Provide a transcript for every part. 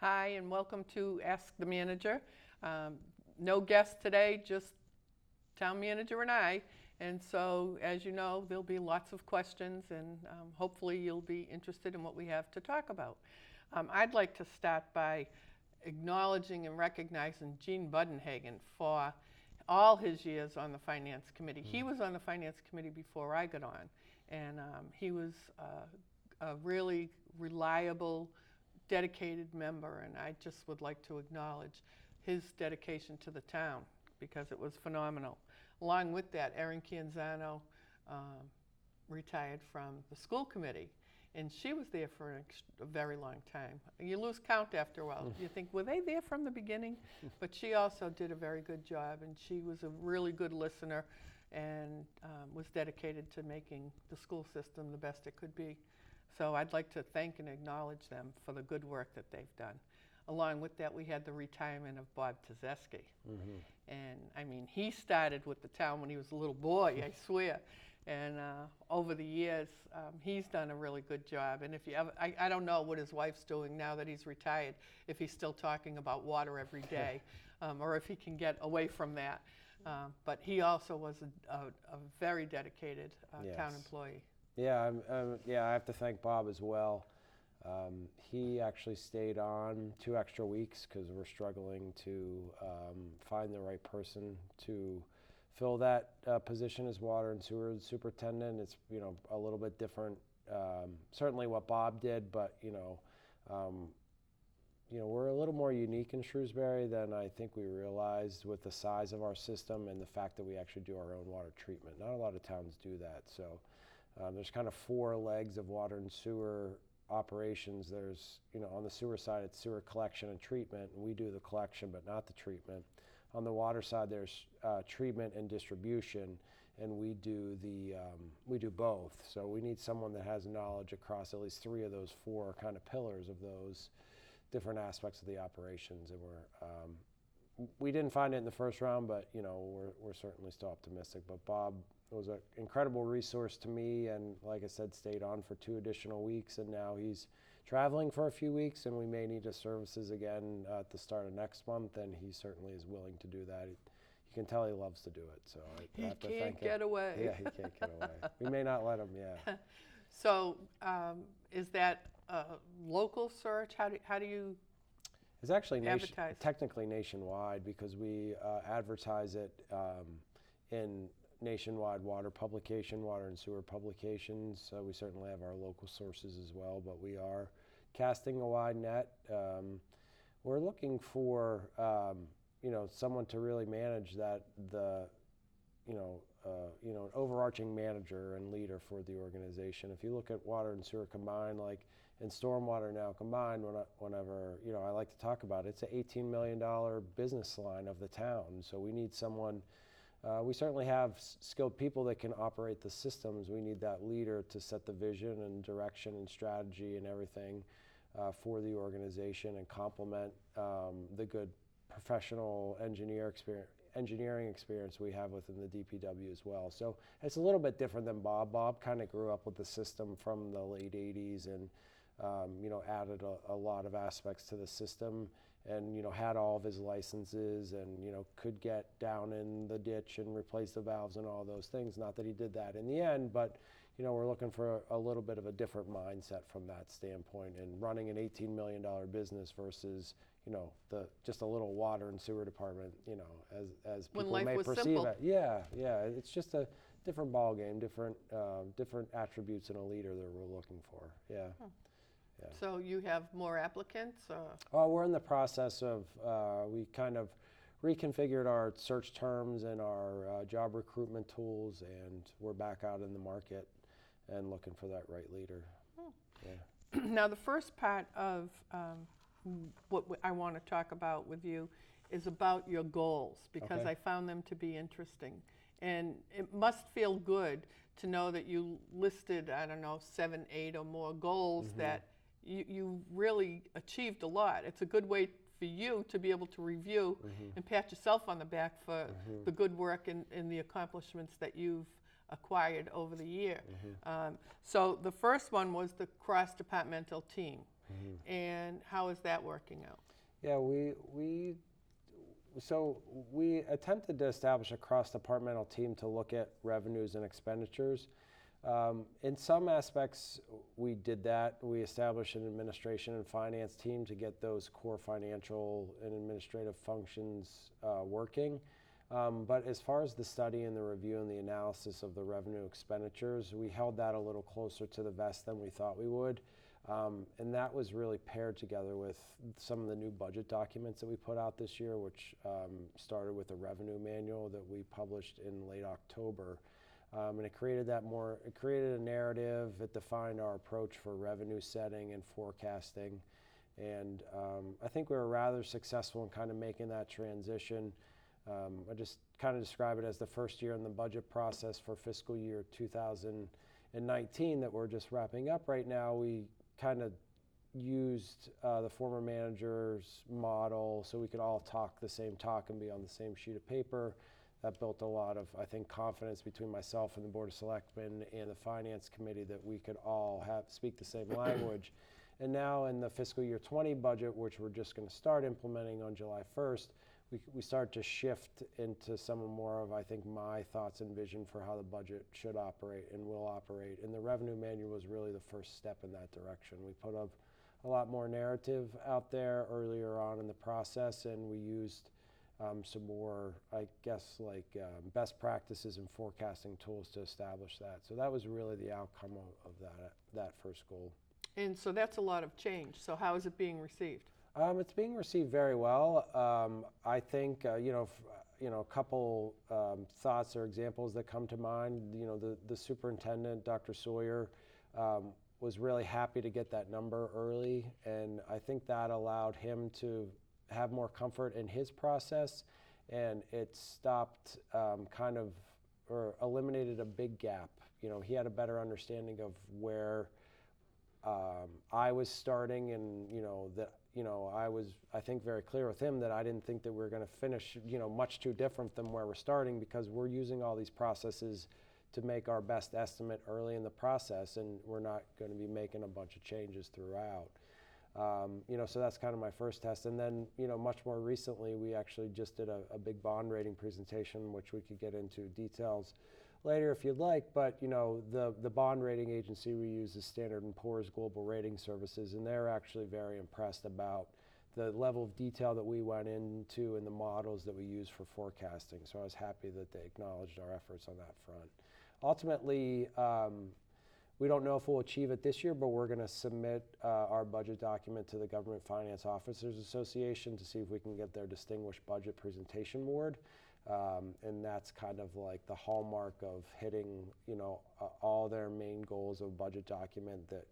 Hi, and welcome to Ask the Manager. No guest today, just town manager and I. And so, as you know, there'll be lots of questions, and hopefully you'll be interested in what we have to talk about. I'd like to start by acknowledging and recognizing Gene Budenhagen for all his years on the Finance Committee. He was on the Finance Committee before I got on, and he was a really reliable, dedicated member, and I just would like to acknowledge his dedication to the town because it was phenomenal. Along with that, Erin Canzano retired from the school committee, and she was there for a very long time. You lose count after a while. You think, were they there from the beginning? But she also did a very good job, and she was a really good listener and was dedicated to making the school system the best it could be. So I'd like to thank and acknowledge them for the good work that they've done. Along with that, we had the retirement of Bob Tzeski. And I mean, he started with the town when he was a little boy, I swear. And over the years, he's done a really good job. And if you ever, I don't know what his wife's doing now that he's retired, if he's still talking about water every day, or if he can get away from that. But he also was a very dedicated town employee. Yeah, I have to thank Bob as well. He actually stayed on 2 extra weeks because we're struggling to find the right person to fill that position as water and sewer superintendent. It's a little bit different, certainly what Bob did, but we're a little more unique in Shrewsbury than I think we realized with the size of our system and the fact that we actually do our own water treatment. Not a lot of towns do that, so. There's kind of 4 legs of water and sewer operations. There's, on the sewer side, it's sewer collection and treatment, and we do the collection but not the treatment. On the water side, there's treatment and distribution, and we do both. So we need someone that has knowledge across at least 3 of those 4 kind of pillars of those different aspects of the operations. And we didn't find it in the first round, but we're certainly still optimistic. But Bob was an incredible resource to me, and like I said, stayed on for 2 additional weeks, and now he's traveling for a few weeks, and we may need his services again at the start of next month, and he certainly is willing to do that. You can tell he loves to do it, so I have to thank him. He can't get away. Yeah, he can't get away. We may not let him, yeah. So is that a local search? How do you It's actually advertise? Technically nationwide, because we advertise it in nationwide water publication, water and sewer publications. We certainly have our local sources as well, but we are casting a wide net. We're looking for someone to really manage that, an overarching manager and leader for the organization. If you look at water and sewer combined, like in stormwater now combined, whenever I like to talk about it, it's an $18 million business line of the town. So we need someone. We certainly have skilled people that can operate the systems. We need that leader to set the vision and direction and strategy and everything for the organization and complement the good professional engineering experience we have within the DPW as well. So it's a little bit different than Bob. Bob kind of grew up with the system from the late 80s and added a lot of aspects to the system, and had all of his licenses, and could get down in the ditch and replace the valves and all those things. Not that he did that in the end, but we're looking for a little bit of a different mindset from that standpoint, and running an $18 million business versus just a little water and sewer department, as people may perceive simple. it. Yeah, it's just a different ball game, different attributes in a leader that we're looking for. Yeah. Yeah. So you have more applicants? We're in the process of, we kind of reconfigured our search terms and our job recruitment tools, and we're back out in the market and looking for that right leader. Yeah. Now the first part of what I want to talk about with you is about your goals, because Okay. I found them to be interesting. And it must feel good to know that you listed, 7, 8 or more goals that you really achieved a lot. It's a good way for you to be able to review and pat yourself on the back for the good work and the accomplishments that you've acquired over the year. So the first one was the cross-departmental team. And how is that working out? Yeah, so we attempted to establish a cross-departmental team to look at revenues and expenditures. In some aspects, we did that. We established an administration and finance team to get those core financial and administrative functions working. But as far as the study and the review and the analysis of the revenue expenditures, we held that a little closer to the vest than we thought we would. And that was really paired together with some of the new budget documents that we put out this year, which started with a revenue manual that we published in late October. And it created a narrative. It defined our approach for revenue setting and forecasting. And I think we were rather successful in kind of making that transition. I just kind of describe it as the first year in the budget process for fiscal year 2019 that we're just wrapping up right now. We kind of used the former manager's model so we could all talk the same talk and be on the same sheet of paper. That built a lot of, I think, confidence between myself and the Board of Selectmen and the Finance Committee that we could all speak the same language. And now in the fiscal year 20 budget, which we're just going to start implementing on July 1st, we start to shift into some more of, I think, my thoughts and vision for how the budget should operate and will operate. And the revenue manual was really the first step in that direction. We put up a lot more narrative out there earlier on in the process, and we used some more, I guess, best practices and forecasting tools to establish that. So that was really the outcome of that first goal. And so that's a lot of change. So how is it being received? It's being received very well. I think, a couple thoughts or examples that come to mind. The superintendent, Dr. Sawyer, was really happy to get that number early, and I think that allowed him to have more comfort in his process, and it stopped or eliminated a big gap. He had a better understanding of where I was starting, and I was, I think, very clear with him that I didn't think that we were going to finish, much too different than where we're starting, because we're using all these processes to make our best estimate early in the process, and we're not going to be making a bunch of changes throughout. So that's kind of my first test. And then, much more recently, we actually just did a big bond rating presentation, which we could get into details later if you'd like. But, the bond rating agency we use is Standard & Poor's Global Rating Services, and they're actually very impressed about the level of detail that we went into and the models that we use for forecasting. So I was happy that they acknowledged our efforts on that front. Ultimately, we don't know if we'll achieve it this year, but we're going to submit our budget document to the Government Finance Officers Association to see if we can get their Distinguished Budget Presentation Award. And that's kind of like the hallmark of hitting, all their main goals of budget document that,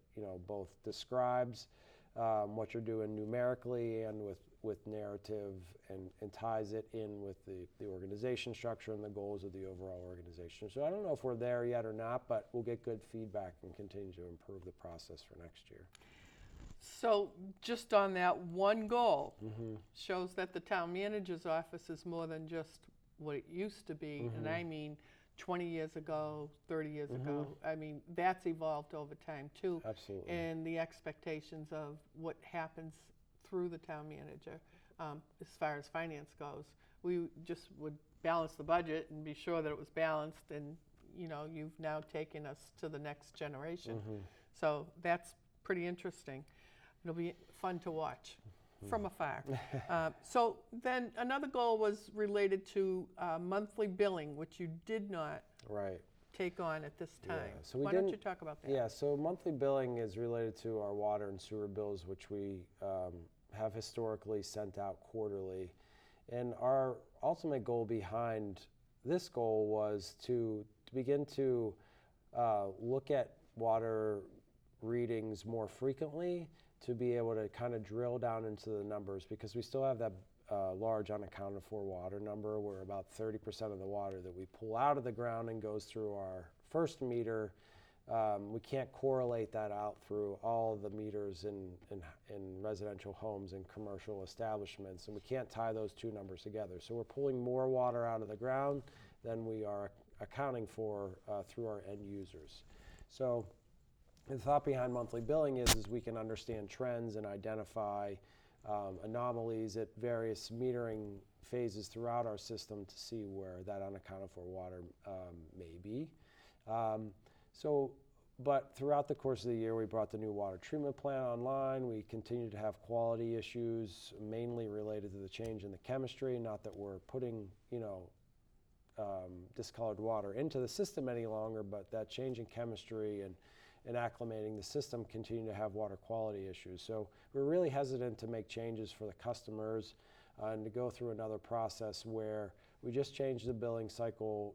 both describes what you're doing numerically and with narrative, and ties it in with the organization structure and the goals of the overall organization. So I don't know if we're there yet or not, but we'll get good feedback and continue to improve the process for next year. So just on that one goal, shows that the town manager's office is more than just what it used to be. And I mean 20 years ago, 30 years ago. I mean, that's evolved over time too. Absolutely. And the expectations of what happens through the town manager as far as finance goes. We just would balance the budget and be sure that it was balanced, and you've now taken us to the next generation. So that's pretty interesting. It'll be fun to watch from afar. So then another goal was related to monthly billing, which you did not take on at this time. Yeah, so Why don't you talk about that? Yeah, so monthly billing is related to our water and sewer bills, which we have historically sent out quarterly. And our ultimate goal behind this goal was to begin to look at water readings more frequently, to be able to kind of drill down into the numbers, because we still have that large unaccounted for water number, where about 30% of the water that we pull out of the ground and goes through our first meter, we can't correlate that out through all the meters in residential homes and commercial establishments, and we can't tie those two numbers together. So we're pulling more water out of the ground than we are accounting for through our end users. So The thought behind monthly billing is we can understand trends and identify anomalies at various metering phases throughout our system to see where that unaccounted for water may be. But throughout the course of the year, we brought the new water treatment plant online. We continued to have quality issues, mainly related to the change in the chemistry. Not that we're putting, discolored water into the system any longer, but that change in chemistry and acclimating the system continue to have water quality issues. So we're really hesitant to make changes for the customers and to go through another process where we just changed the billing cycle,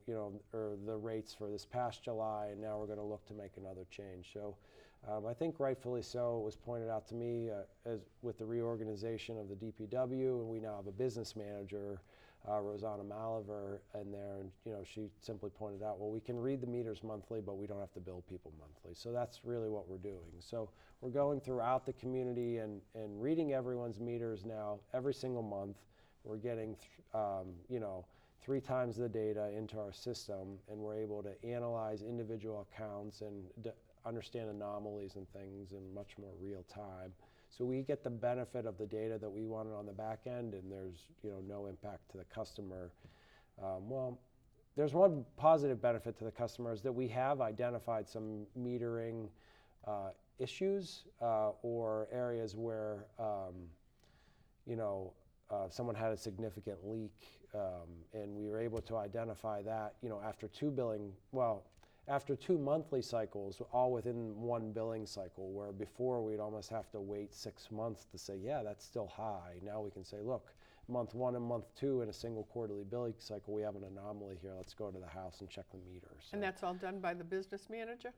or the rates for this past July, and now we're going to look to make another change. So I think rightfully so. It was pointed out to me as with the reorganization of the DPW, and we now have a business manager, Rosanna Maliver, in there, and she simply pointed out, well, we can read the meters monthly, but we don't have to bill people monthly. So that's really what we're doing. So we're going throughout the community and reading everyone's meters now every single month. We're getting 3 times the data into our system, and we're able to analyze individual accounts and understand anomalies and things in much more real time. So we get the benefit of the data that we wanted on the back end, and there's no impact to the customer. There's one positive benefit to the customers that we have identified some metering issues or areas where someone had a significant leak, and we were able to identify that after 2 monthly cycles, all within one billing cycle, where before we'd almost have to wait 6 months to say, yeah, that's still high. Now we can say, look, month 1 and month 2 in a single quarterly billing cycle, we have an anomaly here. Let's go to the house and check the meters. So, And that's all done by the business manager?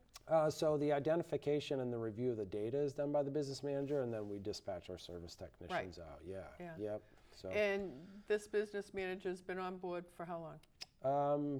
so the identification and the review of the data is done by the business manager, and then we dispatch our service technicians out. Yeah. Yep. So. And this business manager's been on board for how long?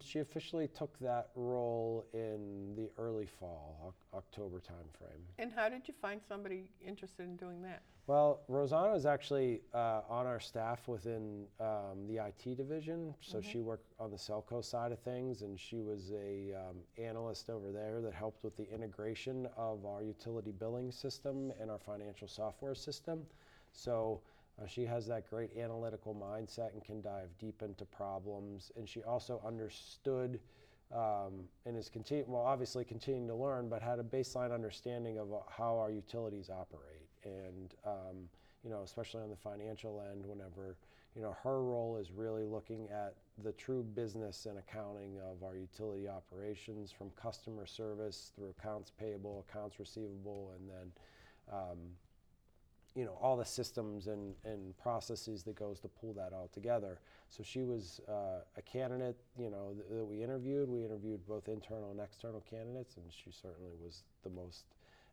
She officially took that role in the early fall, October timeframe. And how did you find somebody interested in doing that? Well, Rosanna is actually on our staff within the IT division, so she worked on the Selco side of things, and she was a analyst over there that helped with the integration of our utility billing system and our financial software system. So she has that great analytical mindset and can dive deep into problems. And she also understood and is obviously continuing to learn, but had a baseline understanding of how our utilities operate. And especially on the financial end, whenever her role is really looking at the true business and accounting of our utility operations, from customer service through accounts payable, accounts receivable, and then all the systems and processes that goes to pull that all together. So she was a candidate, that we interviewed. We interviewed both internal and external candidates, and she certainly was the most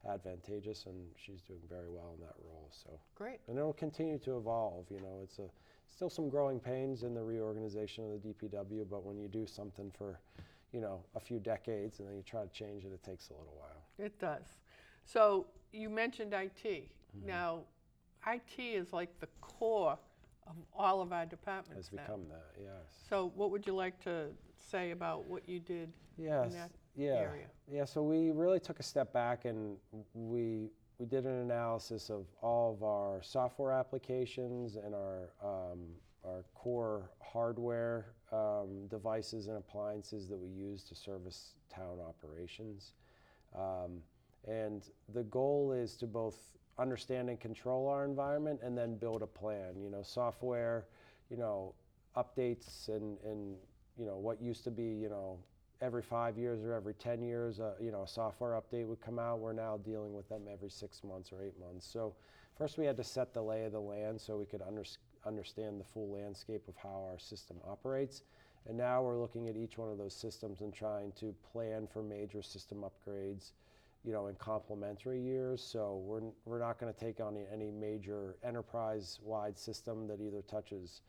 advantageous, and she's doing very well in that role. So great. And it'll continue to evolve. It's still some growing pains in the reorganization of the DPW, but when you do something for, a few decades and then you try to change it, it takes a little while. It does. So you mentioned IT. Now, IT is like the core of all of our departments Has become that, yes. So what would you like to say about what you did in that area? Yeah, so we really took a step back, and we did an analysis of all of our software applications and our core hardware devices and appliances that we use to service town operations. And the goal is to both understand and control our environment and then build a plan. Software, updates and what used to be, every 5 years or every 10 years, a software update would come out. We're now dealing with them every 6 months or 8 months. So first we had to set the lay of the land so we could understand the full landscape of how our system operates. And now we're looking at each one of those systems and trying to plan for major system upgrades, in complementary years. So we're not going to take on any major enterprise-wide system that either touches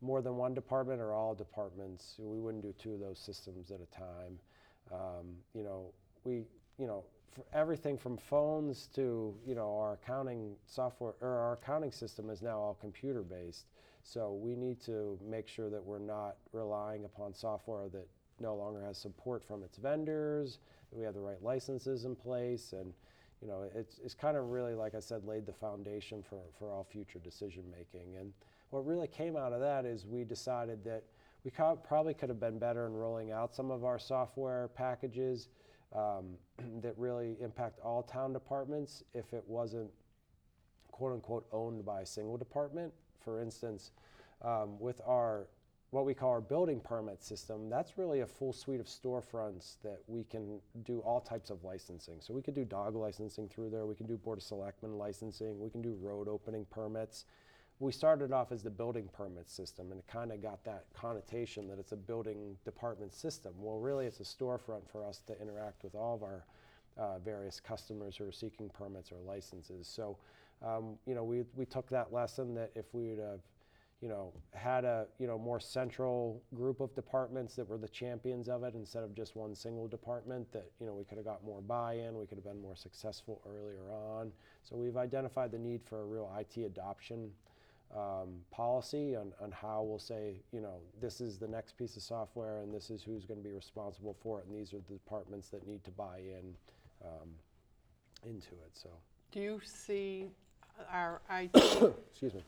more than one department or all departments. We wouldn't do 2 of those systems at a time. For everything from phones to, our accounting software, or our accounting system is now all computer-based. So we need to make sure that we're not relying upon software that no longer has support from its vendors, that we have the right licenses in place, and it's kind of really, like I said, laid the foundation for all future decision making. And what really came out of that is we decided that we probably could have been better in rolling out some of our software packages that really impact all town departments if it wasn't quote unquote owned by a single department. For instance, with our what we call our building permit system, that's really a full suite of storefronts that we can do all types of licensing. So we could do dog licensing through there, we can do Board of Selectmen licensing, we can do road opening permits. We started off as the building permit system, and it kind of got that connotation that it's a building department system. Well, really it's a storefront for us to interact with all of our various customers who are seeking permits or licenses. So, we took that lesson that if we would have had a more central group of departments that were the champions of it instead of just one single department, that we could have got more buy-in, we could have been more successful earlier on. So we've identified the need for a real IT adoption policy on how we'll say, this is the next piece of software and this is who's going to be responsible for it, and these are the departments that need to buy in into it. So Do you see our IT, excuse me.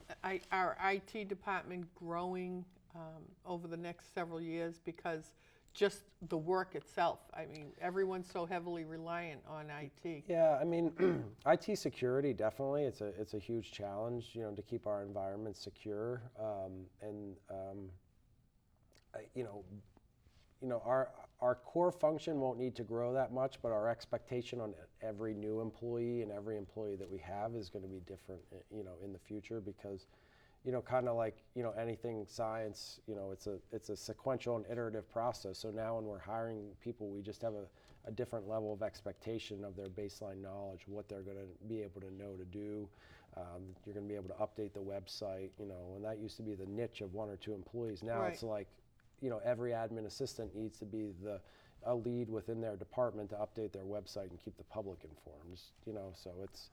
our IT department growing over the next several years, because just the work itself, I mean, everyone's so heavily reliant on IT. Yeah, I mean, IT security, definitely, it's a huge challenge, to keep our environment secure. Our core function won't need to grow that much, but our expectation on every new employee and every employee that we have is going to be different, in the future, because, kind of like, anything science, it's a sequential and iterative process. So now when we're hiring people, we just have a different level of expectation of their baseline knowledge, what they're going to be able to know to do. You're going to be able to update the website, and that used to be the niche of one or two employees. Now Right. It's like, every admin assistant needs to be a lead within their department to update their website and keep the public informed. So it's,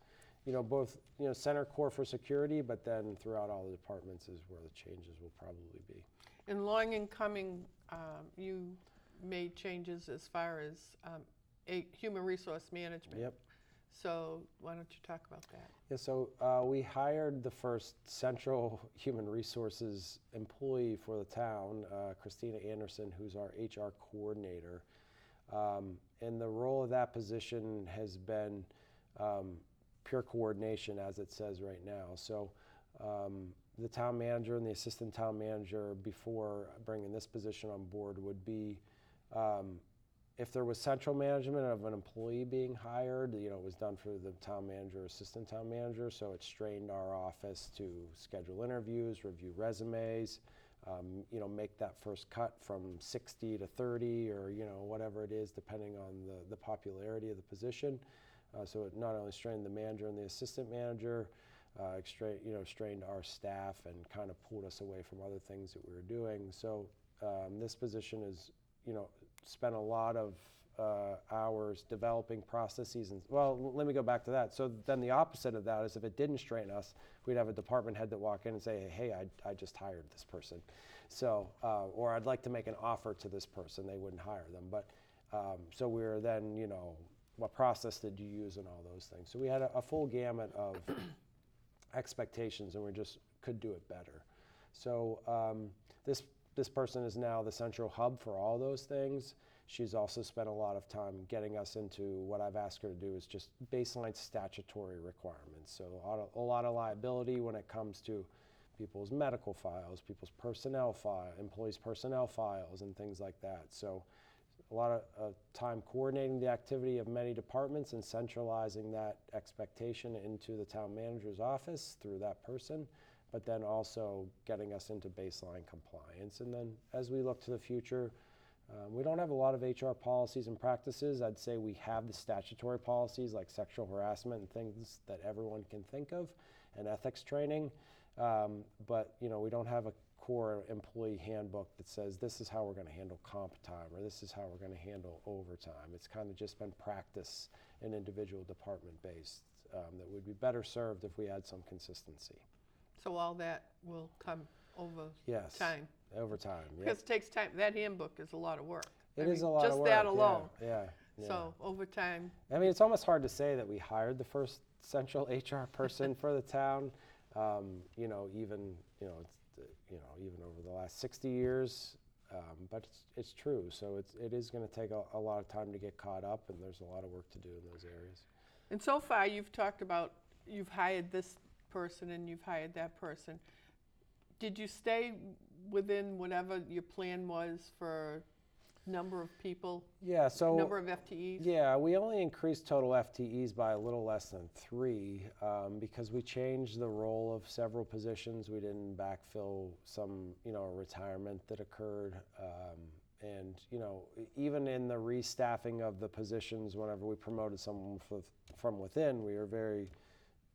both, center core for security, but then throughout all the departments is where the changes will probably be. In Long and Coming, you made changes as far as human resource management. Yep. So why don't you talk about that? Yeah, so we hired the first central human resources employee for the town, Christina Anderson, who's our HR coordinator. And the role of that position has been pure coordination, as it says right now. So the town manager and the assistant town manager, before bringing this position on board, would be if there was central management of an employee being hired, it was done for the town manager, assistant town manager, so it strained our office to schedule interviews, review resumes, make that first cut from 60 to 30 or, whatever it is, depending on the popularity of the position. So it not only strained the manager and the assistant manager, strained our staff and kind of pulled us away from other things that we were doing. So this position is, spent a lot of hours developing processes. And well, let me go back to that. So then the opposite of that is if it didn't strain us, we'd have a department head that walk in and say, hey, I just hired this person. So, or I'd like to make an offer to this person. They wouldn't hire them. But so we were then, what process did you use and all those things. So we had a full gamut of expectations, and we just could do it better. So this person is now the central hub for all those things. She's also spent a lot of time getting us into what I've asked her to do is just baseline statutory requirements. So a lot of liability when it comes to people's medical files, people's personnel file, employees' personnel files, and things like that. So a lot of time coordinating the activity of many departments and centralizing that expectation into the town manager's office through that person, but then also getting us into baseline compliance. And then as we look to the future, we don't have a lot of HR policies and practices. I'd say we have the statutory policies like sexual harassment and things that everyone can think of, and ethics training. But we don't have a core employee handbook that says this is how we're going to handle comp time or this is how we're going to handle overtime. It's kind of just been practice and individual department based that would be better served if we had some consistency. So all that will come over Yes. time. Over time, yeah. Because it takes time. That handbook is a lot of work. It I is mean, a lot just of work. that alone. Yeah. So over time, I mean, it's almost hard to say that we hired the first central HR person for the town. You know, even even over the last 60 years. But it's true. So it is going to take a lot of time to get caught up, and there's a lot of work to do in those areas. and so far you've talked about you've hired this person and you've hired that person. Did you stay within whatever your plan was for number of people, Yeah. So number of FTEs? yeah, we only increased total FTEs by a little less than 3 because we changed the role of several positions. We didn't backfill some, retirement that occurred. And, even in the restaffing of the positions, whenever we promoted someone from within, we were very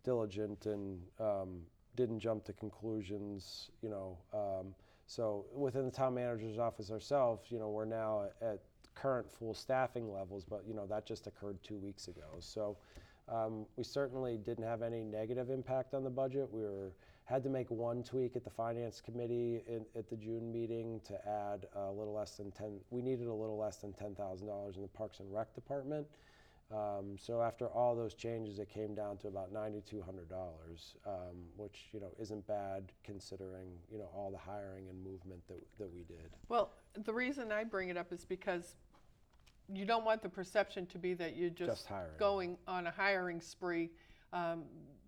diligent and didn't jump to conclusions, So within the town manager's office ourselves, we're now at current full staffing levels, but that just occurred 2 weeks ago. So we certainly didn't have any negative impact on the budget. Had to make one tweak at the finance committee at the June meeting to add a little less than we needed a little less than $10,000 in the Parks and Rec department. So after all those changes, it came down to about $9,200, which isn't bad considering all the hiring and movement that we did. Well, the reason I bring it up is because you don't want the perception to be that you're just hiring. going on a hiring spree.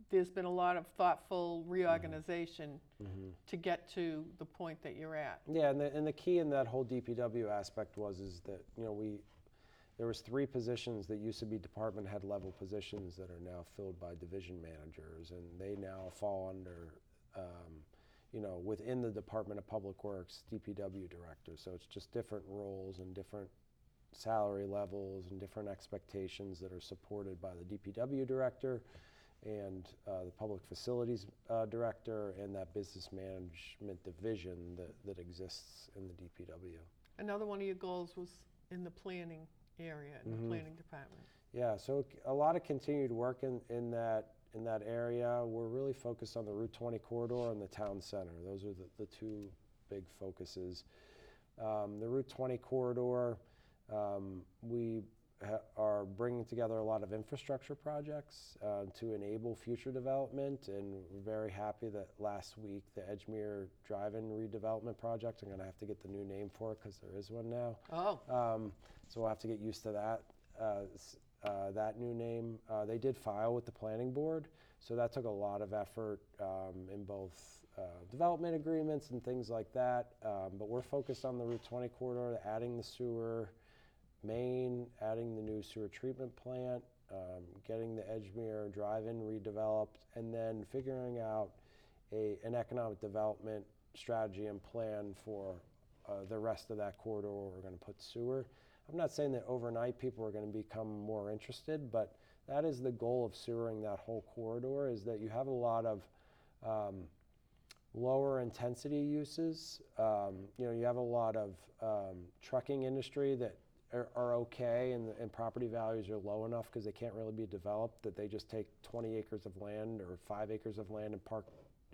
There's been a lot of thoughtful reorganization to get to the point that you're at. Yeah, and the key in that whole DPW aspect is that there was 3 positions that used to be department head level positions that are now filled by division managers, and they now fall under, within the Department of Public Works, DPW director. So it's just different roles and different salary levels and different expectations that are supported by the DPW director and the Public Facilities director and that business management division that exists in the DPW. Another one of your goals was in the planning area, in the planning department. Yeah, so a lot of continued work in that area. We're really focused on the Route 20 corridor and the town center. Those are the 2 big focuses. The Route 20 corridor, we are bringing together a lot of infrastructure projects to enable future development, and we're very happy that last week the Edgemere Drive-In redevelopment project, I'm going to have to get the new name for it because there is one now. Oh. So we'll have to get used to that new name. They did file with the planning board, so that took a lot of effort in both development agreements and things like that. But we're focused on the Route 20 corridor, adding the sewer main, adding the new sewer treatment plant, getting the Edgemere Drive-In redeveloped, and then figuring out an economic development strategy and plan for the rest of that corridor where we're going to put sewer. I'm not saying that overnight people are going to become more interested, but that is the goal of sewering that whole corridor, is that you have a lot of lower intensity uses. You have a lot of trucking industry that are okay, and property values are low enough because they can't really be developed, that they just take 20 acres of land or 5 acres of land and park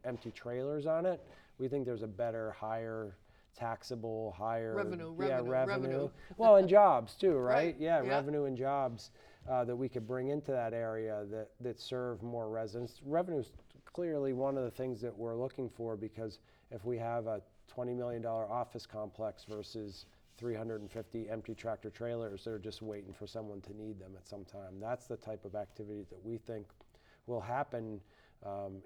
empty trailers on it. We think there's a better, higher taxable, higher Revenue. Well, and jobs too, right? Right. Yeah, Yeah. revenue and jobs that we could bring into that area that serve more residents. Revenue is clearly one of the things that we're looking for, because if we have a $20 million office complex versus 350 empty tractor trailers that are just waiting for someone to need them at some time, that's the type of activity that we think will happen,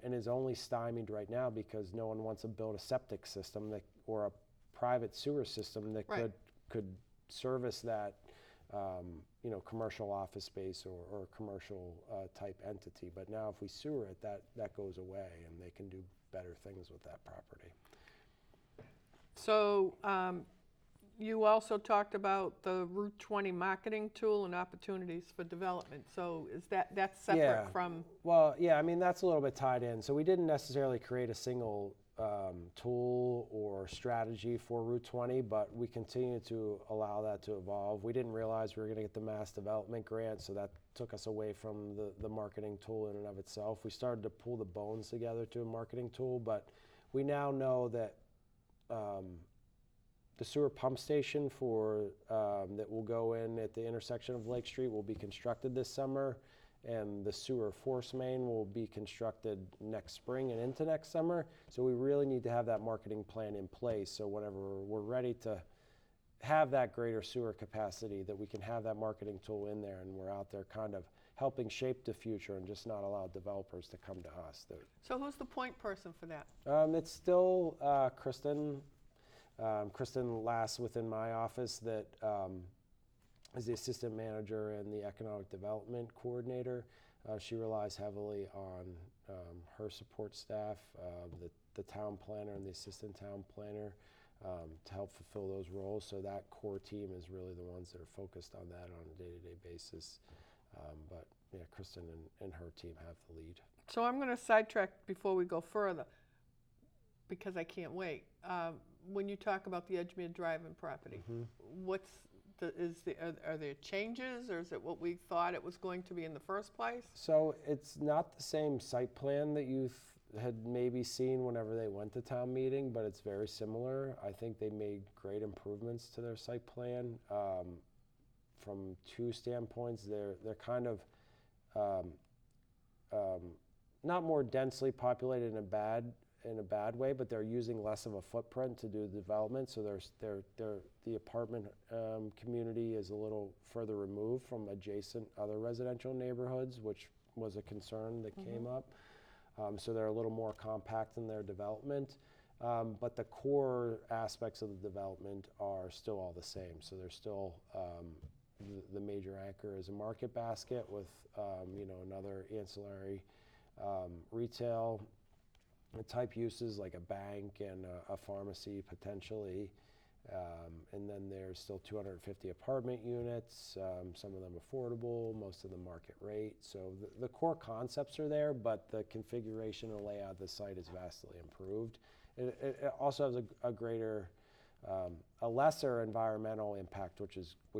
and is only stymied right now because no one wants to build a septic system or a private sewer system that Right. could service that commercial office space or commercial type entity. But now if we sewer it, that goes away, and they can do better things with that property. So you also talked about the Route 20 marketing tool and opportunities for development. So is that's separate Yeah. from? Well, yeah, I mean, that's a little bit tied in. So we didn't necessarily create a single tool or strategy for Route 20, but we continue to allow that to evolve. We didn't realize we were going to get the mass development grant, so that took us away from the marketing tool in and of itself. We started to pull the bones together to a marketing tool, but we now know that The sewer pump station for that will go in at the intersection of Lake Street will be constructed this summer, and the sewer force main will be constructed next spring and into next summer. So we really need to have that marketing plan in place, so whenever we're ready to have that greater sewer capacity, that we can have that marketing tool in there, and we're out there kind of helping shape the future and just not allow developers to come to us. So who's the point person for that? It's still Kristen. Kristen Lass within my office that is the assistant manager and the economic development coordinator. She relies heavily on her support staff, the town planner and the assistant town planner, to help fulfill those roles. So that core team is really the ones that are focused on that on a day-to-day basis. But yeah, Kristen and her team have the lead. So I'm going to sidetrack before we go further, because I can't wait. When you talk about the Edgemere Drive-in property, are there changes, or is it what we thought it was going to be in the first place? So it's not the same site plan that you had maybe seen whenever they went to town meeting, but it's very similar. I think they made great improvements to their site plan from two standpoints. They're kind of not more densely populated in a bad way, but they're using less of a footprint to do the development. So the apartment community is a little further removed from adjacent other residential neighborhoods, which was a concern that came up. So they're a little more compact in their development, but the core aspects of the development are still all the same. So they're still the major anchor is a market basket with another ancillary retail type uses like a bank and a pharmacy potentially, and then there's still 250 apartment units, some of them affordable, most of them market rate. So the core concepts are there, but the configuration and layout of the site is vastly improved. It also has a lesser environmental impact, which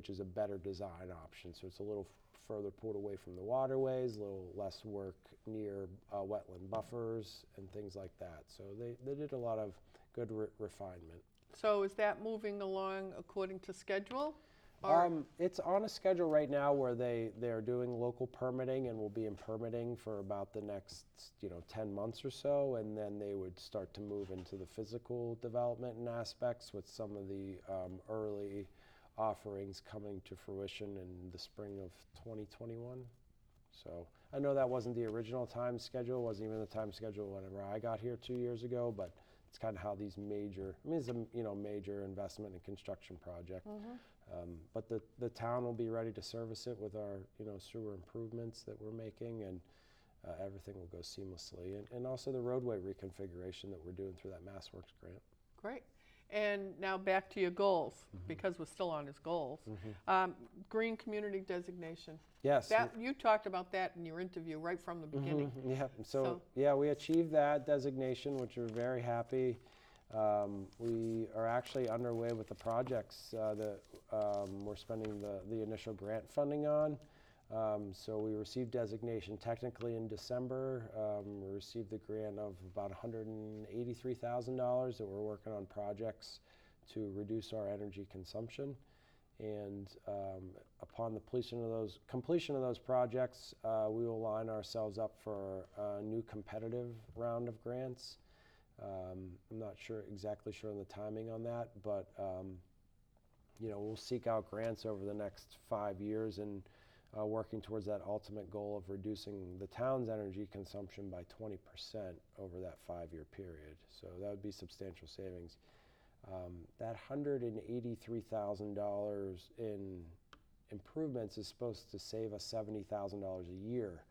is a better design option. So it's a little further pulled away from the waterways, a little less work near wetland buffers and things like that. So they did a lot of good refinement. So is that moving along according to schedule? It's on a schedule right now where they're doing local permitting and will be in permitting for about the next 10 months or so, and then they would start to move into the physical development and aspects with some of the early offerings coming to fruition in the spring of 2021. So I know that wasn't the original time schedule, wasn't even the time schedule whenever I got here 2 years ago, but it's kind of how these it's a major investment and construction project. But the town will be ready to service it with our sewer improvements that we're making, and everything will go seamlessly. And also the roadway reconfiguration that we're doing through that MassWorks grant. Great. And now back to your goals, because we're still on his goals. Green community designation. Yes. You talked about that in your interview right from the beginning. Yeah. So yeah, we achieved that designation, which we're very happy. We are actually underway with the projects that we're spending the initial grant funding on. So we received designation technically in December. We received the grant of about $183,000 that we're working on projects to reduce our energy consumption. And upon the completion of those projects, we will line ourselves up for a new competitive round of grants. I'm not exactly sure on the timing on that, but we'll seek out grants over the next 5 years and working towards that ultimate goal of reducing the town's energy consumption by 20% over that 5-year period. So that would be substantial savings. That $183,000 in improvements is supposed to save us $70,000 a year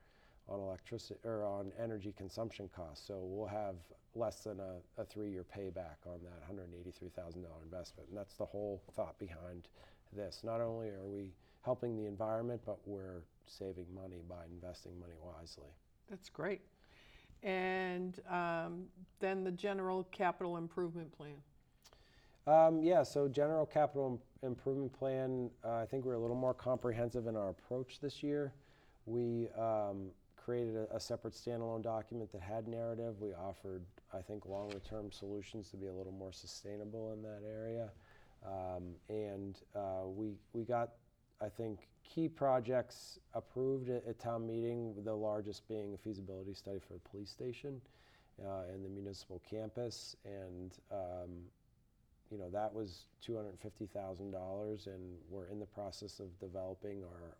on electricity or on energy consumption costs. So we'll have less than a 3-year payback on that $183,000 investment. And that's the whole thought behind this. Not only are we helping the environment, but we're saving money by investing money wisely. That's great. And then the general capital improvement plan. So general capital improvement plan, I think we're a little more comprehensive in our approach this year. We created a separate standalone document that had narrative. We offered, I think, longer term solutions to be a little more sustainable in that area. We got, I think, key projects approved at town meeting, the largest being a feasibility study for a police station and the municipal campus. And that was $250,000, and we're in the process of developing our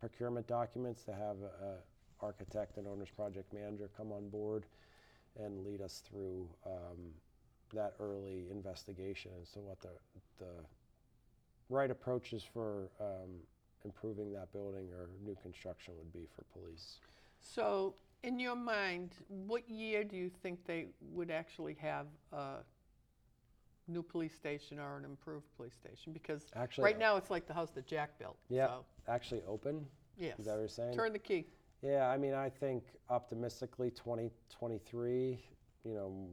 procurement documents to have a architect and owner's project manager come on board and lead us through that early investigation as to what the right approaches for improving that building or new construction would be for police. So, in your mind, what year do you think they would actually have a new police station or an improved police station? Because Actually, right now it's like the house that Jack built. Yeah, So, actually open? yes. Is that what you're saying? Turn the key. Yeah, I mean, I think optimistically 2023,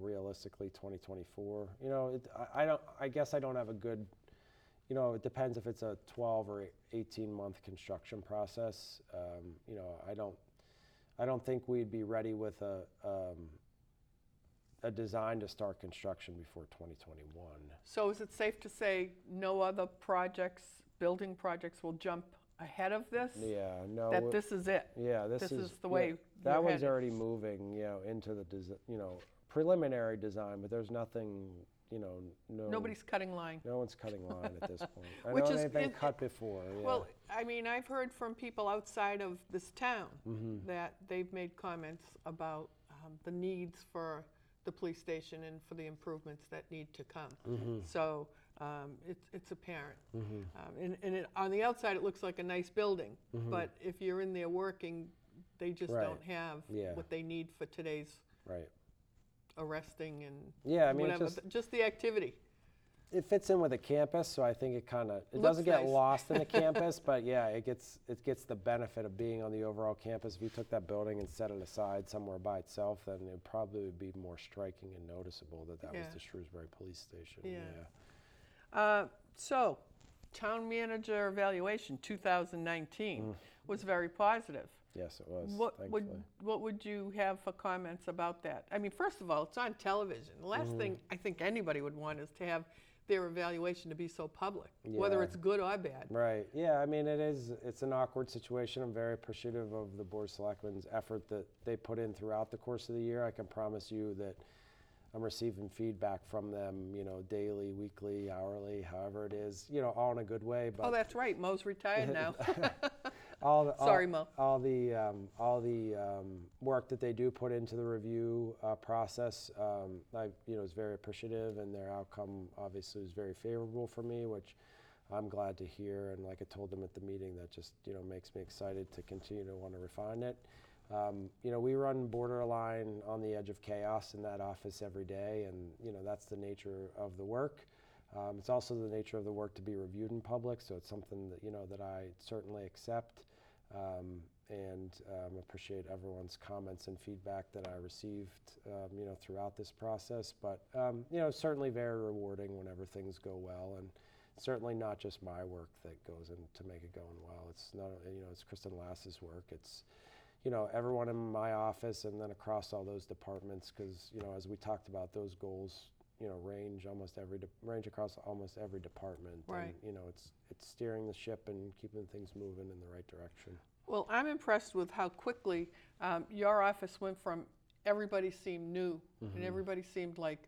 realistically 2024. I guess I don't have a good, it depends if it's a 12 or 18 month construction process. I don't think we'd be ready with a design to start construction before 2021. So is it safe to say no other building projects will jump ahead of this? Yeah, no. That this is it? Yeah, This is the way that you're one's headed. already moving, into the preliminary design, but there's nothing, no. Nobody's cutting line. No one's cutting line at this point. I Which know is- they've been it- cut before. Yeah. Well, I mean, I've heard from people outside of this town Mm-hmm. that they've made comments about the needs for the police station and for the improvements that need to come. Mm-hmm. So it's apparent. On the outside, it looks like a nice building, but if you're in there working, they just Right. don't have Yeah. what they need for today's Right. arresting and Yeah, I mean, whatever. Just the activity. it fits in with the campus, so I think it Looks doesn't get nice. lost in the campus, but yeah, it gets the benefit of being on the overall campus. If you took that building and set it aside somewhere by itself, then it probably would be more striking and noticeable that was Yeah. the Shrewsbury Police Station. Yeah. So, town manager evaluation 2019 was very positive. Yes, it was. What thankfully. would you have for comments about that? I mean, first of all, it's on television. The last thing I think anybody would want is to have their evaluation to be so public, whether Yeah. it's good or bad. Right. Yeah. I mean, it's an awkward situation. I'm very appreciative of the Board of Selectmen's effort that they put in throughout the course of the year. I can promise you that I'm receiving feedback from them, daily, weekly, hourly, however it is, all in a good way. But Oh, that's right. Mo's retired now. Sorry, Mo. All the work that they do put into the review process, I was very appreciative, and their outcome obviously was very favorable for me, which I'm glad to hear. And like I told them at the meeting, that just makes me excited to continue to want to refine it. We run borderline on the edge of chaos in that office every day, and that's the nature of the work. It's also the nature of the work to be reviewed in public, so it's something that that I certainly accept and appreciate everyone's comments and feedback that I received throughout this process. But certainly very rewarding whenever things go well, and certainly not just my work that goes into make it going well. It's not it's Kristen Lass's work. It's everyone in my office and then across all those departments, because as we talked about, those goals range across almost every department. Right. And it's steering the ship and keeping things moving in the right direction. Well, I'm impressed with how quickly your office went from everybody seemed new and everybody seemed like,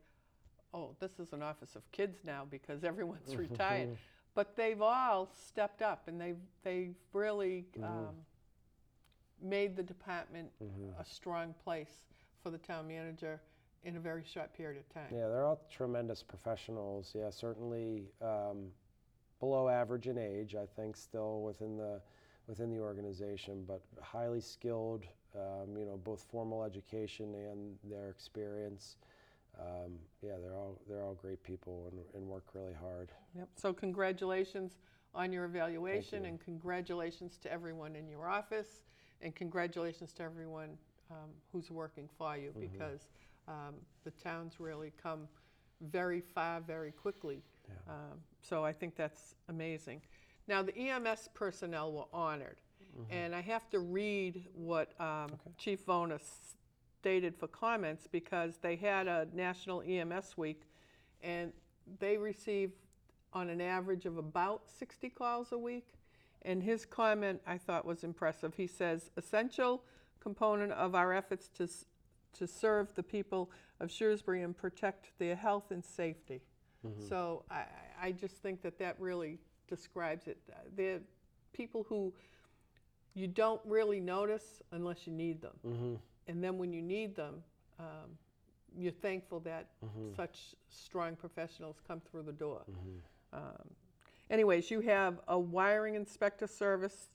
oh, this is an office of kids now because everyone's retired. But they've all stepped up, and they've really made the department a strong place for the town manager in a very short period of time. Yeah, they're all tremendous professionals. Yeah, certainly below average in age, I think, still within the organization, but highly skilled. Both formal education and their experience. They're all great people and work really hard. Yep. So congratulations on your evaluation, you. and congratulations to everyone in your office, and congratulations to everyone who's working for you, because the town's really come very far very quickly. Yeah. So I think that's amazing. Now, the EMS personnel were honored, and I have to read what Chief Vona stated for comments, because they had a National EMS Week, and they received on an average of about 60 calls a week. And his comment I thought was impressive. He says, essential component of our efforts to serve the people of Shrewsbury and protect their health and safety. So I just think that really describes it. They're people who you don't really notice unless you need them. And then when you need them, you're thankful that such strong professionals come through the door. Anyways, you have a wiring inspector service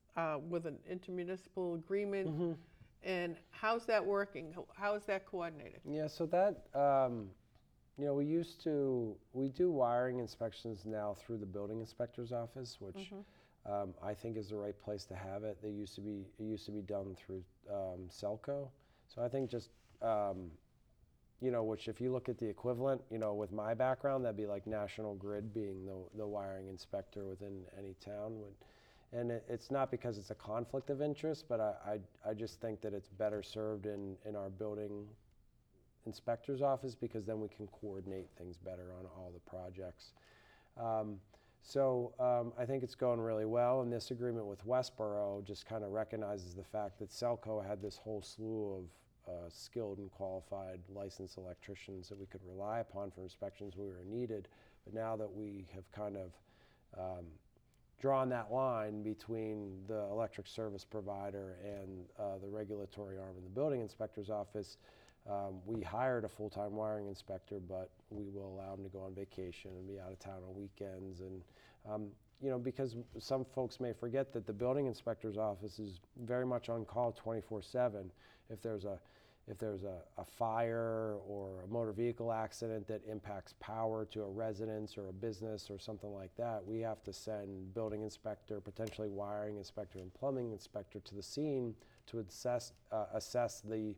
with an intermunicipal agreement. And how's that working? How is that coordinated? Yeah, so that, you know, we do wiring inspections now through the building inspector's office, which I think is the right place to have it. It used to be done through Selco. So I think just, you know, which if you look at the equivalent, you know, with my background, that'd be like National Grid being the wiring inspector within any town. And it's not because it's a conflict of interest, but I just think that it's better served in our building inspector's office, because then we can coordinate things better on all the projects. So I think it's going really well, and this agreement with Westboro just kind of recognizes the fact that Selco had this whole slew of skilled and qualified licensed electricians that we could rely upon for inspections we were needed. But now that we have kind of drawn that line between the electric service provider and the regulatory arm in the building inspector's office, we hired a full-time wiring inspector, but we will allow him to go on vacation and be out of town on weekends. And you know, because some folks may forget that the building inspector's office is very much on call 24/7. If there's a fire or a motor vehicle accident that impacts power to a residence or a business or something like that, we have to send building inspector, potentially wiring inspector and plumbing inspector to the scene to assess the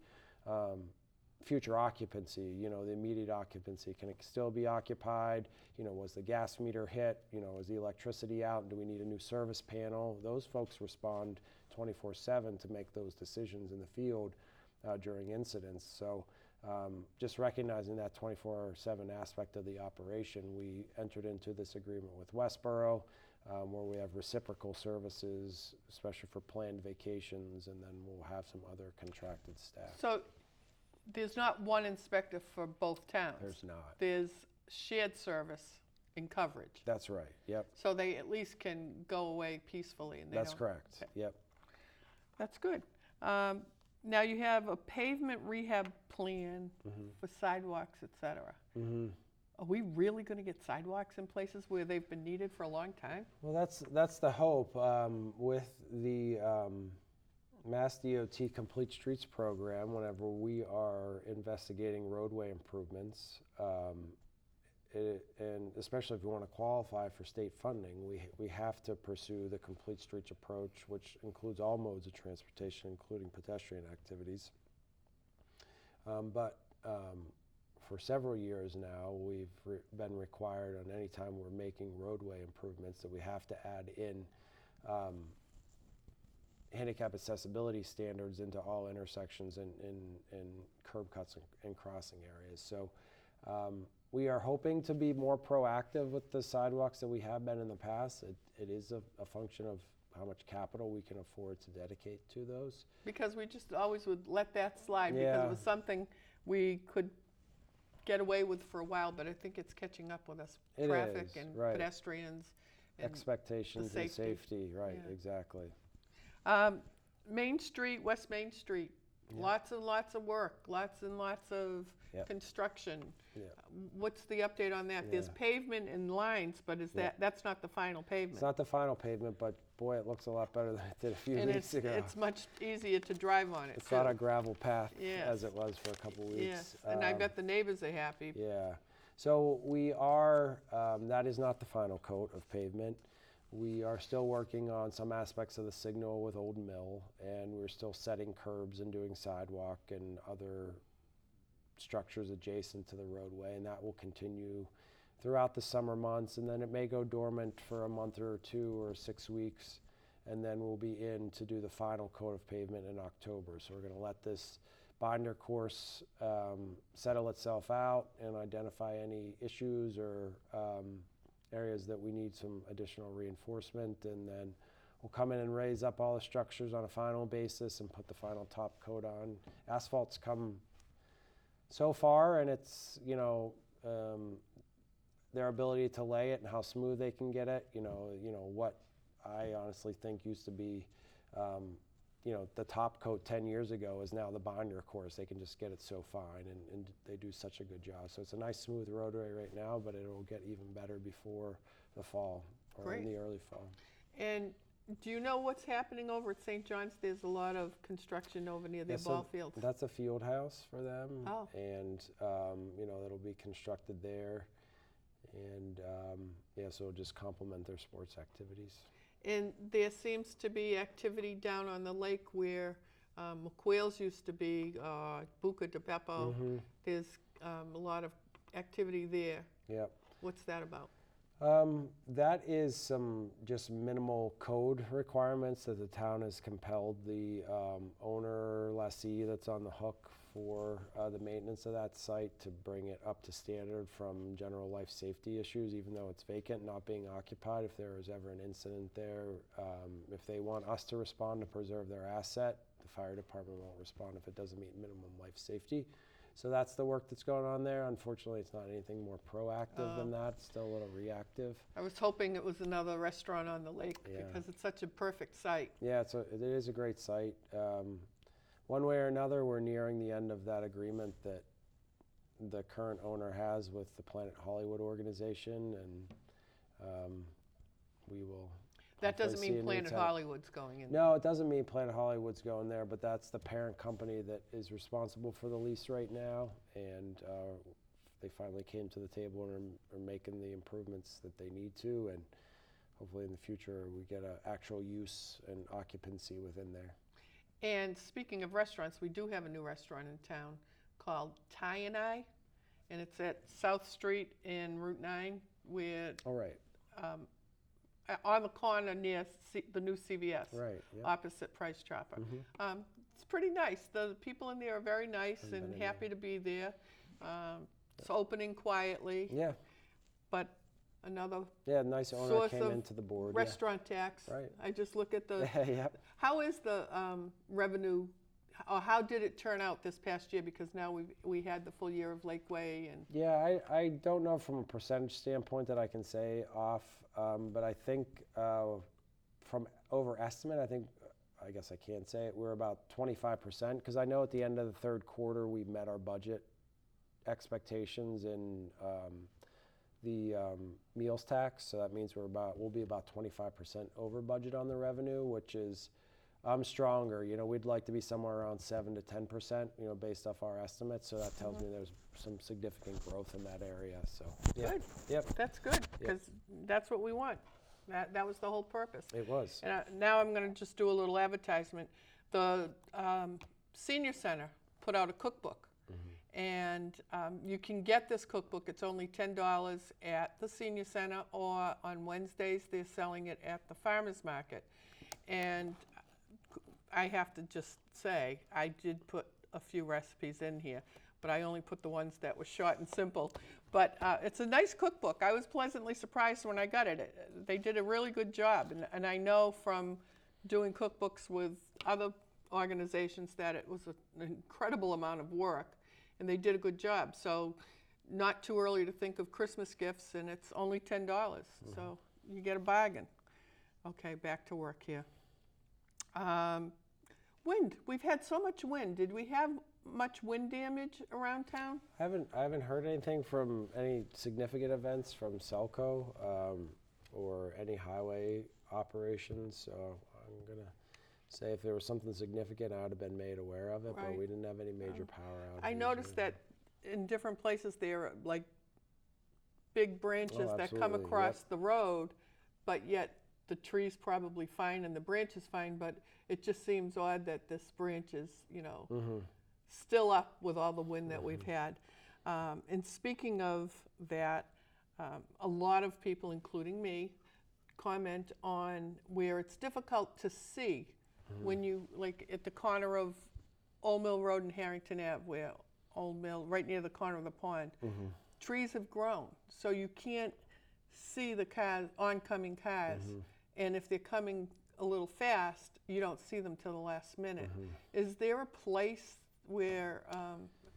future occupancy, you know, the immediate occupancy. Can it still be occupied? You know, was the gas meter hit? You know, is the electricity out? Do we need a new service panel? Those folks respond 24/7 to make those decisions in the field during incidents. So just recognizing that 24/7 aspect of the operation, we entered into this agreement with Westboro, where we have reciprocal services, especially for planned vacations, and then we'll have some other contracted staff. So there's not one inspector for both towns. There's not. There's shared service in coverage. That's right. Yep. So they at least can go away peacefully. And That's correct. Okay. Yep. That's good. Now you have a pavement rehab plan for sidewalks, et cetera. Are we really going to get sidewalks in places where they've been needed for a long time? Well, that's the hope. With the Mass DOT Complete Streets program, whenever we are investigating roadway improvements, and especially if we want to qualify for state funding, we have to pursue the Complete Streets approach, which includes all modes of transportation, including pedestrian activities. But for several years now, we've been required on any time we're making roadway improvements that we have to add in handicap accessibility standards into all intersections and curb cuts and crossing areas. So we are hoping to be more proactive with the sidewalks that we have been in the past. It is a function of how much capital we can afford to dedicate to those. Because we just always would let that slide Yeah. because it was something we could get away with for a while, but I think it's catching up with us. It Traffic is, and right. pedestrians. And Expectations the and safety, right, Yeah. exactly. Main Street, West Main Street, Yeah. lots and lots of work, lots and lots of Yep. construction. Yeah. What's the update on that? There's Yeah. pavement and lines, but is Yeah. that's not the final pavement? It's not the final pavement, but boy, it looks a lot better than it did a few And weeks ago. it's much easier to drive on it. It's not too. a gravel path Yes. as it was for a couple weeks. Yes, and I bet the neighbors are happy. Yeah. So we are, that is not the final coat of pavement. We are still working on some aspects of the signal with Old Mill, and we're still setting curbs and doing sidewalk and other structures adjacent to the roadway, and that will continue throughout the summer months, and then it may go dormant for a month or two or 6 weeks, and then we'll be in to do the final coat of pavement in October. So we're going to let this binder course settle itself out and identify any issues or areas that we need some additional reinforcement, and then we'll come in and raise up all the structures on a final basis and put the final top coat on. Asphalt's come so far, and it's, their ability to lay it and how smooth they can get it, what I honestly think used to be, the top coat 10 years ago is now the binder course. They can just get it so fine, and they do such a good job. So it's a nice smooth roadway right now, but it'll get even better before the fall or in the early fall. And do you know what's happening over at St. John's? There's a lot of construction over near their ball fields. That's a field house for them, Oh. and it'll be constructed there, and so it'll just complement their sports activities. And there seems to be activity down on the lake where McQuail's used to be, Buca de Beppo. Mm-hmm. There's a lot of activity there. Yep. What's that about? That is some just minimal code requirements that the town has compelled the owner lessee that's on the hook for the maintenance of that site to bring it up to standard from general life safety issues, even though it's vacant, not being occupied. If there is ever an incident there, if they want us to respond to preserve their asset, the fire department won't respond if it doesn't meet minimum life safety. So that's the work that's going on there. Unfortunately, it's not anything more proactive than that. It's still a little reactive. I was hoping it was another restaurant on the lake because it's such a perfect site. Yeah, it is a great site. One way or another, we're nearing the end of that agreement that the current owner has with the Planet Hollywood organization, and we will. That doesn't hopefully see mean a new Planet tenant. Hollywood's going in. No, it doesn't mean Planet Hollywood's going there, but that's the parent company that is responsible for the lease right now, and they finally came to the table and are making the improvements that they need to, and hopefully in the future we get an actual use and occupancy within there. And speaking of restaurants, we do have a new restaurant in town called Ty and I, and it's at South Street and Route 9, where All right. on the corner near the new CVS, Right. Yep. opposite Price Chopper. Mhm. It's pretty nice. The people in there are very nice Haven't and been in happy to be there. It's opening quietly, Yeah. but another Yeah. Nice owner source came of into the board. restaurant tax. Right. I just look at the. Yeah. Yep. How is the revenue, or how did it turn out this past year? Because now we had the full year of Lakeway and. Yeah, I don't know from a percentage standpoint that I can say off, but I think from overestimate, I guess I can say it, we're about 25%, because I know at the end of the third quarter we met our budget expectations in the meals tax, so that means we'll be about 25% over budget on the revenue, which is stronger. We'd like to be somewhere around 7 to 10%, based off our estimates. So that tells me there's some significant growth in that area. So yeah. Good. Yep. That's good, because that's what we want. That was the whole purpose. It was. And now I'm going to just do a little advertisement. The Senior Center put out a cookbook. And you can get this cookbook. It's only $10 at the Senior Center, or on Wednesdays they're selling it at the farmers market. And I have to just say, I did put a few recipes in here, but I only put the ones that were short and simple. But it's a nice cookbook. I was pleasantly surprised when I got it. They did a really good job. And I know from doing cookbooks with other organizations that it was an incredible amount of work. And they did a good job. So not too early to think of Christmas gifts, and it's only $10. So you get a bargain. Okay, back to work here. Wind. We've had so much wind. Did we have much wind damage around town? I haven't heard anything from any significant events from Selco or any highway operations. So I'm gonna say if there was something significant, I would have been made aware of it, but we didn't have any major power outages. I noticed that in different places there are like big branches that come absolutely, across the road, but yet the tree's probably fine and the branch is fine, but it just seems odd that this branch is, still up with all the wind that we've had. And speaking of that, a lot of people, including me, comment on where it's difficult to see when you, like at the corner of Old Mill Road and Harrington Ave, where Old Mill, right near the corner of the pond, trees have grown. So you can't see the cars, oncoming cars. And if they're coming a little fast, you don't see them till the last minute. Is there a place where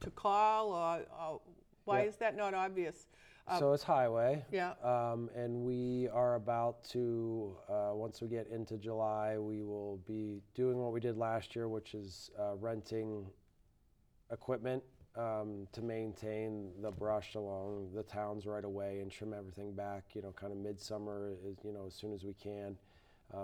to call, or why Yeah. is that not obvious? So it's highway. Yeah. And we are about to, once we get into July, we will be doing what we did last year, which is renting equipment to maintain the brush along the towns right away and trim everything back, kind of midsummer, as soon as we can.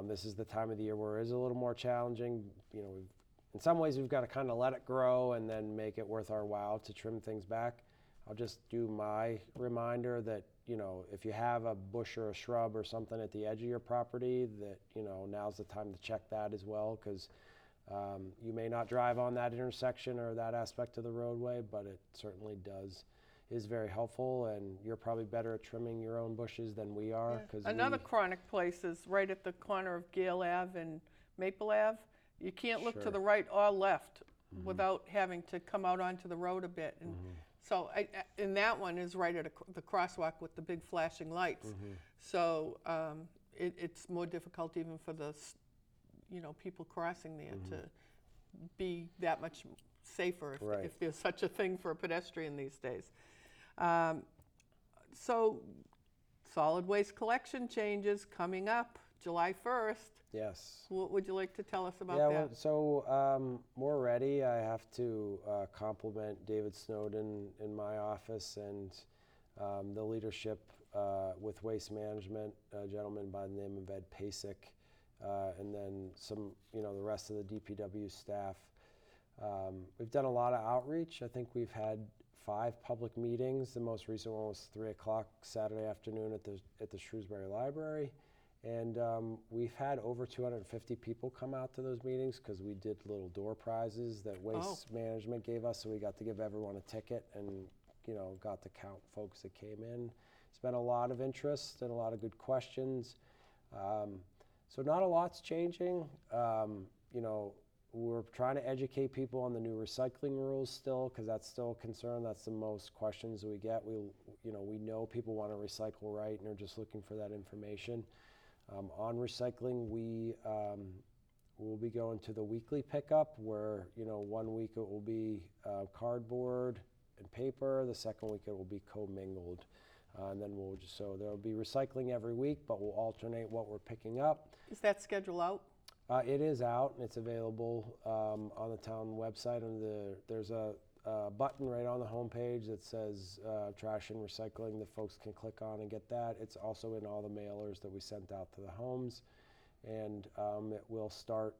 This is the time of the year where it is a little more challenging. In some ways, we've got to kind of let it grow and then make it worth our while to trim things back. I'll just do my reminder that, if you have a bush or a shrub or something at the edge of your property, that, now's the time to check that as well, because you may not drive on that intersection or that aspect of the roadway, but it certainly is very helpful, and you're probably better at trimming your own bushes than we are. Yeah. Another chronic place is right at the corner of Gale Ave and Maple Ave. You can't look to the right or left without having to come out onto the road a bit. And so, and that one is right at the crosswalk with the big flashing lights. So it's more difficult even for the, people crossing there to be that much safer if there's such a thing for a pedestrian these days. So solid waste collection changes coming up July 1st. Yes. What would you like to tell us about Yeah, that? we're ready. I have to compliment David Snowden in my office and the leadership with waste management, a gentleman by the name of Ed Pasek, and then some, the rest of the DPW staff. We've done a lot of outreach. I think we've had 5 public meetings. The most recent one was 3 o'clock Saturday afternoon at the Shrewsbury Library. And we've had over 250 people come out to those meetings because we did little door prizes that waste management gave us. So we got to give everyone a ticket and, got to count folks that came in. It's been a lot of interest and a lot of good questions. So not a lot's changing. We're trying to educate people on the new recycling rules still, because that's still a concern. That's the most questions we get. We know people want to recycle right and are just looking for that information. On recycling, we will be going to the weekly pickup where, 1 week it will be cardboard and paper. The second week it will be commingled. And then so there'll be recycling every week, but we'll alternate what we're picking up. Is that schedule out? It is out, and it's available on the town website. There's a button right on the homepage that says trash and recycling that folks can click on and get that. It's also in all the mailers that we sent out to the homes. And it will start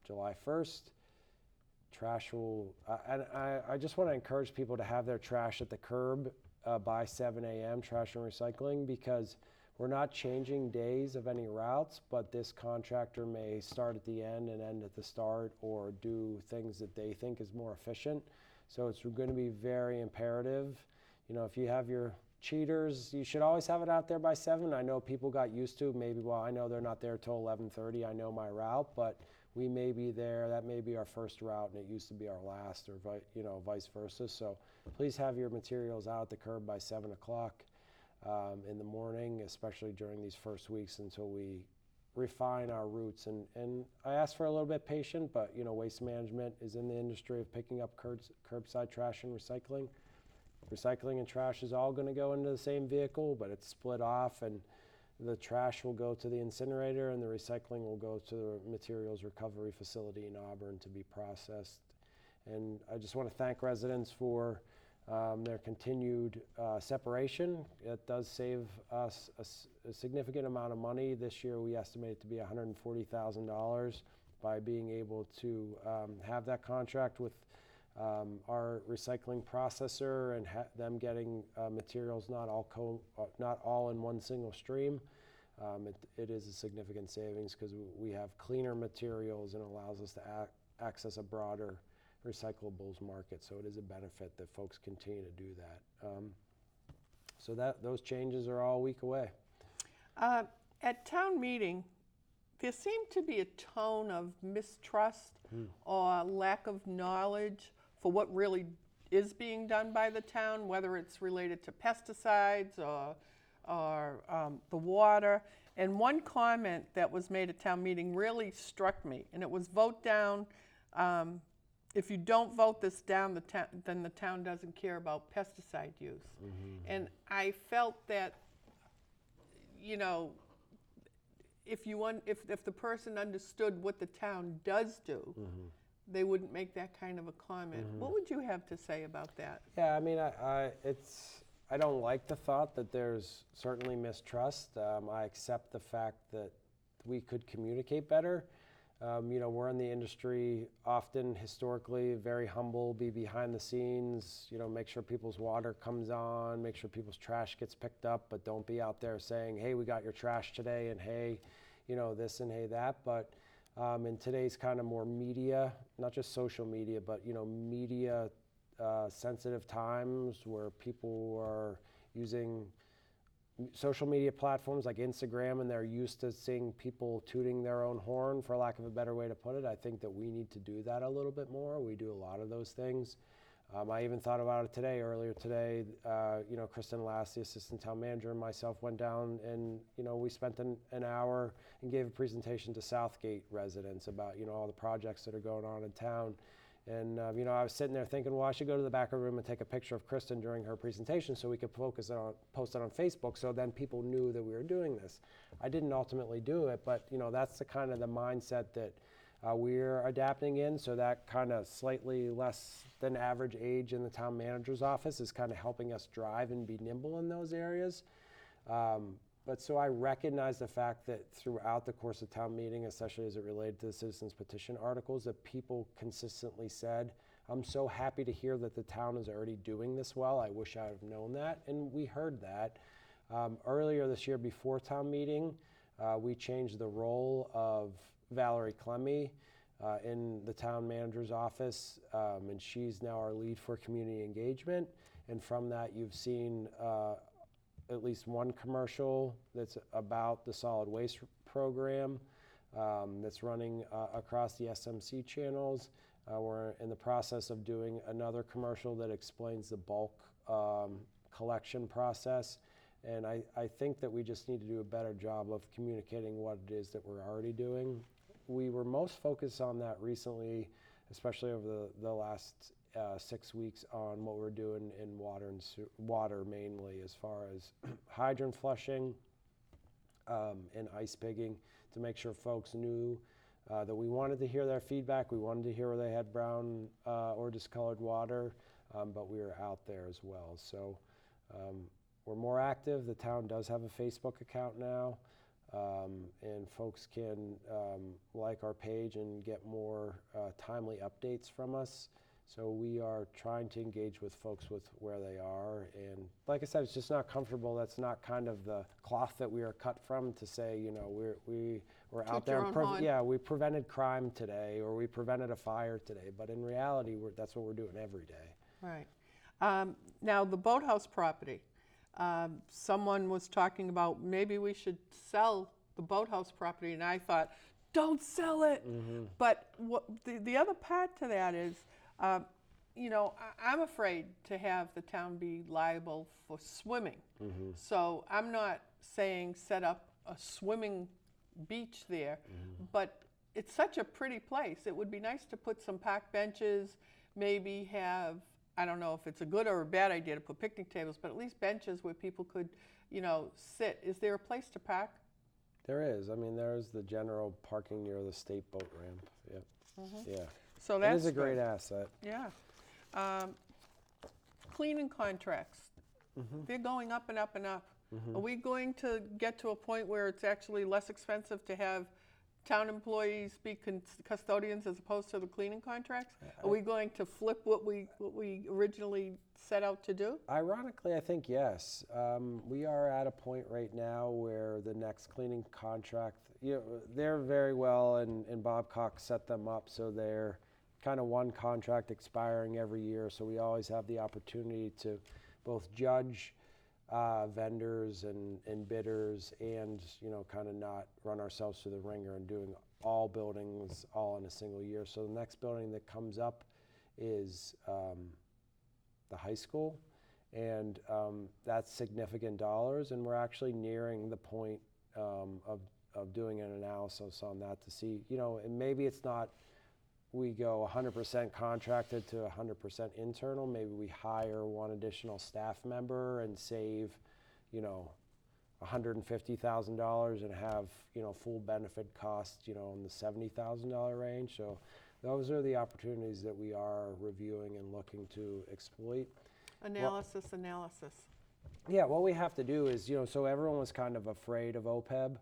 July 1st. Trash will, and I just want to encourage people to have their trash at the curb by 7 a.m., trash and recycling, because we're not changing days of any routes, but this contractor may start at the end and end at the start, or do things that they think is more efficient. So it's going to be very imperative. If you have your cheaters, you should always have it out there by 7. I know people got used to maybe, well, I know they're not there till 11:30. I know my route, but we may be there. That may be our first route, and it used to be our last, or vice versa. So please have your materials out at the curb by 7 o'clock. In the morning, especially during these first weeks until we refine our routes. And I ask for a little bit patient, but Waste Management is in the industry of picking up curbside trash and recycling. Recycling and trash is all going to go into the same vehicle, but it's split off, and the trash will go to the incinerator and the recycling will go to the materials recovery facility in Auburn to be processed. And I just want to thank residents for their continued separation. It does save us a significant amount of money. This year we estimate it to be $140,000 by being able to have that contract with our recycling processor and them getting materials not all in one single stream. It is a significant savings because we have cleaner materials and allows us to access a broader recyclables market, so it is a benefit that folks continue to do that. So those changes are all a week away. At town meeting, there seemed to be a tone of mistrust or lack of knowledge for what really is being done by the town, whether it's related to pesticides or or the water. And one comment that was made at town meeting really struck me, and it was vote down. If you don't vote this down, then the town doesn't care about pesticide use. And I felt that, you know, if the person understood what the town does do, they wouldn't make that kind of a comment. What would you have to say about that? Yeah, I mean, I don't like the thought that there's certainly mistrust. I accept the fact that we could communicate better. You know, we're in the industry often historically very humble, be behind the scenes, you know, make sure people's water comes on, make sure people's trash gets picked up, but don't be out there saying, hey, we got your trash today, and hey, you know, this and hey, that. But in today's kind of more media, not just social media, but, you know, media sensitive times where people are using social media platforms like Instagram, and they're used to seeing people tooting their own horn, for lack of a better way to put it. I think that we need to do that a little bit more. We do a lot of those things. I even thought about it earlier today. You know, Kristen Lass, the assistant town manager, and myself went down and, you know, we spent an hour and gave a presentation to Southgate residents about, you know, all the projects that are going on in town. And, you know, I was sitting there thinking, well, I should go to the back of the room and take a picture of Kristen during her presentation so we could post it on Facebook, so then people knew that we were doing this. I didn't ultimately do it, but, you know, that's the kind of the mindset that we're adapting in. So that kind of slightly less than average age in the town manager's office is kind of helping us drive and be nimble in those areas. But so I recognize the fact that throughout the course of town meeting, especially as it related to the citizens petition articles, that people consistently said, I'm so happy to hear that the town is already doing this well. I wish I would have known that. And we heard that. Earlier this year before town meeting, we changed the role of Valerie Clemmy in the town manager's office, and she's now our lead for community engagement. And from that, you've seen at least one commercial that's about the solid waste program that's running across the SMC channels. We're in the process of doing another commercial that explains the bulk collection process. And I think that we just need to do a better job of communicating what it is that we're already doing. We were most focused on that recently, especially over the last 6 weeks, on what we're doing in water mainly, as far as hydrant flushing and ice pigging, to make sure folks knew that we wanted to hear their feedback. We wanted to hear where they had brown or discolored water, but we were out there as well. So we're more active. The town does have a Facebook account now, and folks can like our page and get more timely updates from us. So we are trying to engage with folks with where they are. And like I said, it's just not comfortable. That's not kind of the cloth that we are cut from, to say, you know, we're out there and we prevented crime today, or we prevented a fire today. But in reality, that's what we're doing every day. Right. Now, the Boathouse property, someone was talking about maybe we should sell the Boathouse property, and I thought, don't sell it. But the other part to that is, you know, I'm afraid to have the town be liable for swimming. So I'm not saying set up a swimming beach there, but it's such a pretty place. It would be nice to put some park benches, maybe have, I don't know if it's a good or a bad idea to put picnic tables, but at least benches where people could, you know, sit. Is there a place to park? There is. I mean, there's the general parking near the state boat ramp. Yep. Yeah. So that's it is a great asset. Yeah. Cleaning contracts, they're going up and up and up. Are we going to get to a point where it's actually less expensive to have town employees be custodians as opposed to the cleaning contracts? Are we going to flip what we originally set out to do? Ironically, I think yes. We are at a point right now where the next cleaning contract, you know, they're very well, and Bob Cox set them up so they're kind of one contract expiring every year. So we always have the opportunity to both judge vendors and bidders, and, you know, kind of not run ourselves through the ringer and doing all buildings all in a single year. So the next building that comes up is the high school, And that's significant dollars, and we're actually nearing the point of doing an analysis on that to see, and maybe it's not we go 100% contracted to 100% internal. Maybe we hire one additional staff member and save, $150,000 and have, full benefit costs, in the $70,000 range. So those are the opportunities that we are reviewing and looking to exploit. Analysis. Yeah, what we have to do is, so everyone was kind of afraid of OPEB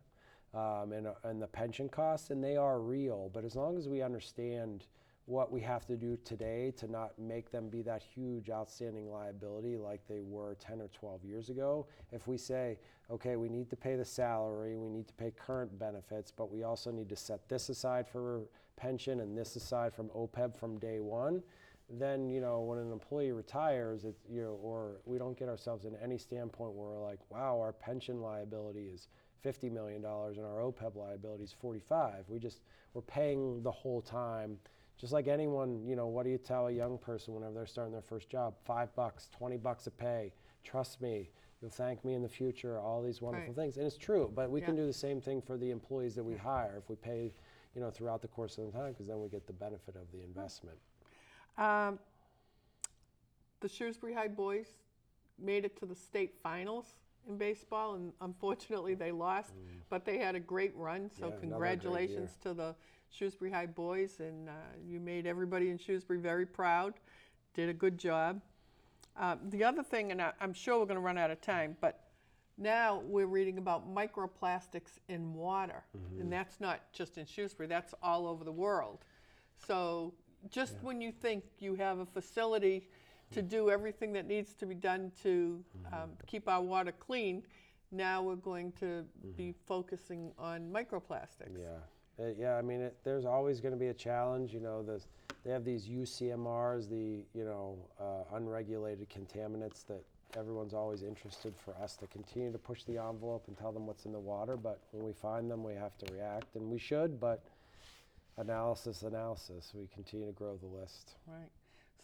and the pension costs, and they are real. But as long as we understand what we have to do today to not make them be that huge outstanding liability like they were 10 or 12 years ago, if we say, okay, we need to pay the salary, we need to pay current benefits, but we also need to set this aside for pension and this aside from OPEB from day one, then, when an employee retires, or we don't get ourselves in any standpoint where we're like, wow, our pension liability is $50 million and our OPEB liability is 45. We're paying the whole time. Just like anyone, what do you tell a young person whenever they're starting their first job? $5, $20 a pay. Trust me, you'll thank me in the future, all these wonderful things. And it's true, but we can do the same thing for the employees that we hire if we pay, throughout the course of the time, because then we get the benefit of the investment. The Shrewsbury High boys made it to the state finals in baseball, and unfortunately they lost, but they had a great run, so congratulations to the Shrewsbury High boys, and you made everybody in Shrewsbury very proud, did a good job. The other thing, and I'm sure we're going to run out of time, but now we're reading about microplastics in water, and that's not just in Shrewsbury, that's all over the world. So just when you think you have a facility to do everything that needs to be done to keep our water clean, now we're going to be focusing on microplastics. Yeah, there's always going to be a challenge. They have these UCMRs, the unregulated contaminants that everyone's always interested for us to continue to push the envelope and tell them what's in the water. But when we find them, we have to react, and we should. But analysis. We continue to grow the list. Right.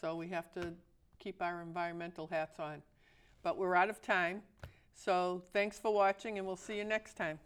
So we have to keep our environmental hats on. But we're out of time. So thanks for watching, and we'll see you next time.